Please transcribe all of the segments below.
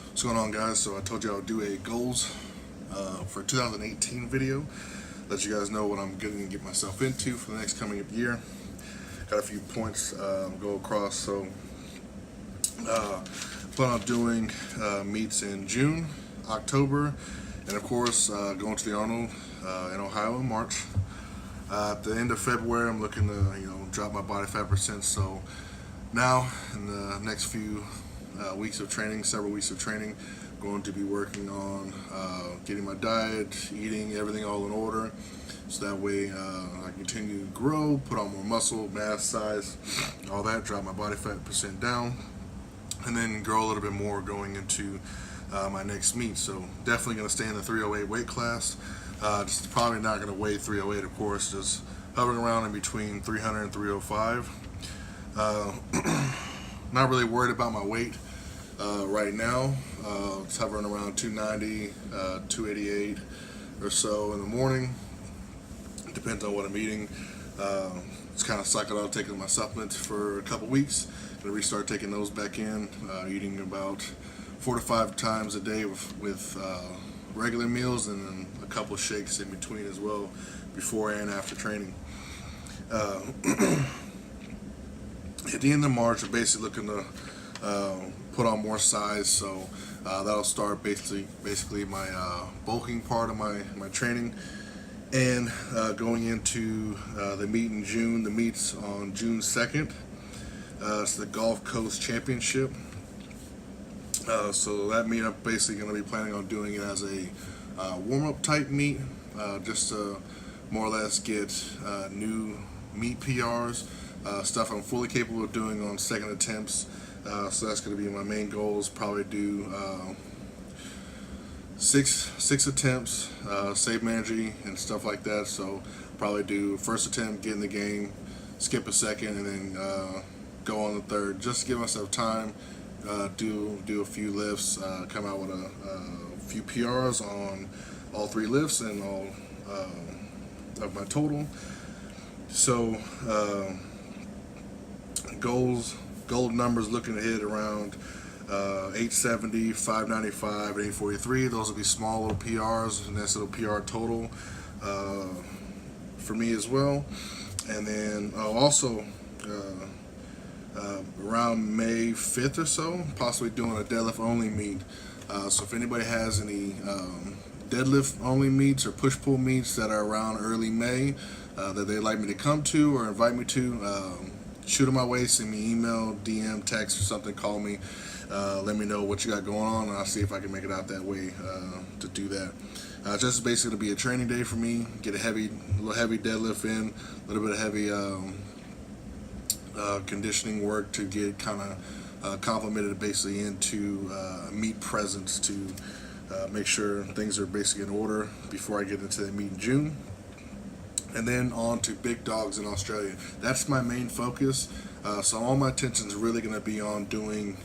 What's going on, guys? So I told you I would do a goals for 2018 video. Let you guys know what I'm going to get myself into for the next coming year. Got a few points go across. So plan on doing meets in June, October, and of course going to the Arnold in Ohio in March. At the end of February, I'm looking to drop my body fat percent. So now in the next few weeks of training, several weeks of training, going to be working on getting my diet, eating everything all in order, so that way I continue to grow, put on more muscle, mass, size, all that, drop my body fat percent down, and then grow a little bit more going into my next meet. So definitely going to stay in the 308 weight class. Just probably not going to weigh 308, of course, just hovering around in between 300 and 305. Not really worried about my weight right now. It's hovering around 290, 288 or so in the morning. Depends on what I'm eating. It's kind of cycled out taking my supplements for a couple weeks. Gonna restart taking those back in, eating about 4 to 5 times a day with regular meals, and then a couple of shakes in between as well, before and after training. At the end of March, I'm basically looking to put on more size, so that'll start basically my bulking part of my training. And going into the meet in June, the meet's on June 2nd. It's the Gulf Coast Championship. So that meet, I'm basically going to be planning on doing it as a warm-up type meet, just to more or less get new meet PRs, stuff I'm fully capable of doing on second attempts. So that's going to be my main goals. Probably do six attempts, save managing and stuff like that. So probably do first attempt, get in the game, skip a second, and then go on the third. Just to give myself time, do a few lifts, come out with a few PRs on all 3 lifts and all of my total. So goal numbers looking to hit around 870, 595, and 843. Those will be small little PRs, and that's a little PR total for me as well. And then also around May 5th or so, possibly doing a deadlift only meet. So if anybody has any deadlift only meets or push pull meets that are around early May that they'd like me to come to or invite me to, shoot them my way, send me email, DM, text, or something, call me. Let me know what you got going on, and I'll see if I can make it out that way to do that. Just basically to be a training day for me. Get a little heavy deadlift in, a little bit of heavy conditioning work to get kind of complemented basically into meet presence to make sure things are basically in order before I get into the meet in June. And then on to big dogs in Australia. That's my main focus. So all my attention is really going to be on doing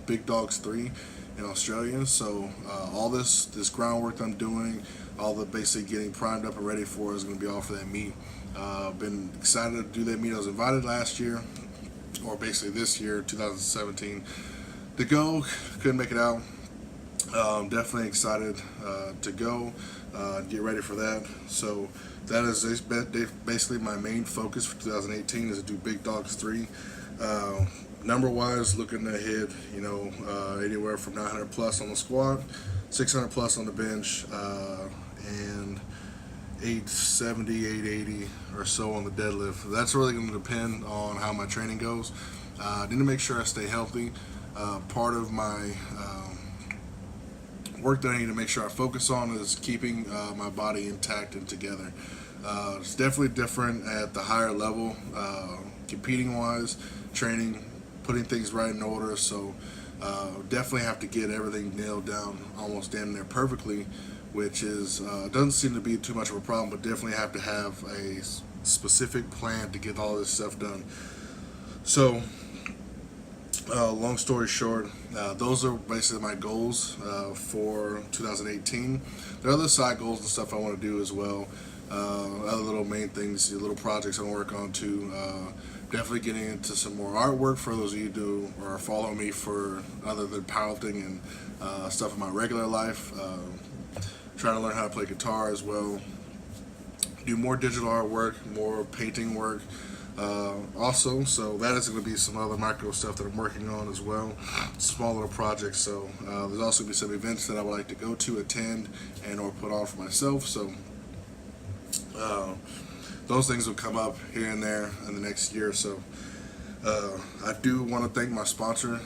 Big Dogs 3 in Australia. So all this groundwork I'm doing, all the basically getting primed up and ready for is going to be all for that meet. Been excited to do that meet. I was invited last year, or basically this year, 2017, to go. Couldn't make it out. Definitely excited to go, get ready for that. So that is basically my main focus for 2018, is to do Big Dogs 3. Number wise, looking to hit anywhere from 900 plus on the squat, 600 plus on the bench, and 870, 880 or so on the deadlift. That's really going to depend on how my training goes. I need to make sure I stay healthy. Part of my work that I need to make sure I focus on is keeping my body intact and together. It's definitely different at the higher level, competing wise, training, putting things right in order. So definitely have to get everything nailed down almost damn near perfectly, which is doesn't seem to be too much of a problem, but definitely have to have a specific plan to get all this stuff done. So long story short, those are basically my goals for 2018. There are other side goals and stuff I want to do as well. other little main things, little projects I work on too. Definitely getting into some more artwork for those of you who do or follow me for other than powerlifting and stuff in my regular life. Trying to learn how to play guitar as well. Do more digital artwork, more painting work also. So that is going to be some other micro stuff that I'm working on as well. Small little projects. So there's also going to be some events that I would like to go to, attend, and or put on for myself. So those things will come up here and there in the next year or so. I do want to thank my sponsor,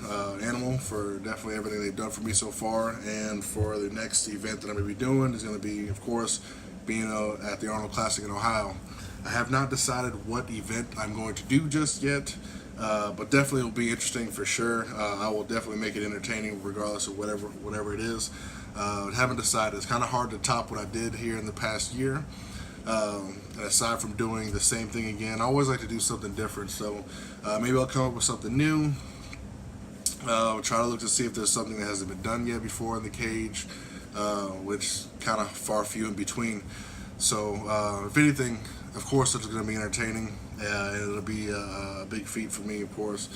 Animal, for definitely everything they've done for me so far, and for the next event that I'm going to be doing is going to be, of course, being at the Arnold Classic in Ohio. I have not decided what event I'm going to do just yet, but definitely will be interesting for sure. I will definitely make it entertaining regardless of whatever it is. Haven't decided. It's kind of hard to top what I did here in the past year. And aside from doing the same thing again, I always like to do something different. So maybe I'll come up with something new. Try to look to see if there's something that hasn't been done yet before in the cage, which kind of far few in between. So if anything, of course, it's going to be entertaining, and it'll be a big feat for me, of course.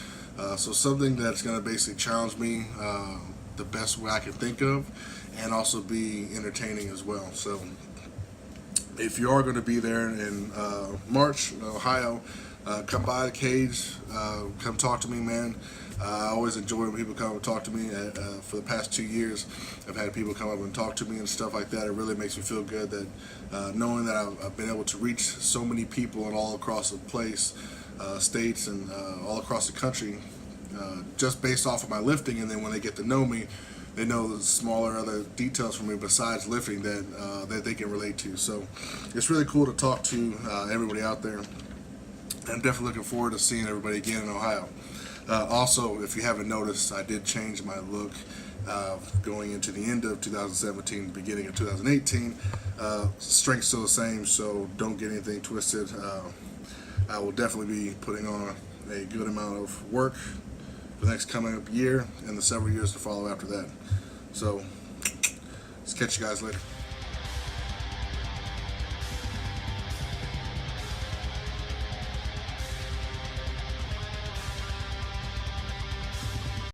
So something that's going to basically challenge me the best way I can think of, and also be entertaining as well. So if you are going to be there in March in Ohio, come by the cage, come talk to me, man. I always enjoy when people come and talk to me. For the past 2 years, I've had people come up and talk to me and stuff like that. It really makes me feel good that knowing that I've been able to reach so many people and all across the place, states and all across the country, just based off of my lifting. And then when they get to know me, they know the smaller other details from me besides lifting that they can relate to. So it's really cool to talk to everybody out there. I'm definitely looking forward to seeing everybody again in Ohio. Also, if you haven't noticed, I did change my look going into the end of 2017, beginning of 2018. Strength's still the same, so don't get anything twisted. I will definitely be putting on a good amount of work for the next coming up year and the several years to follow after that. So, let's catch you guys later.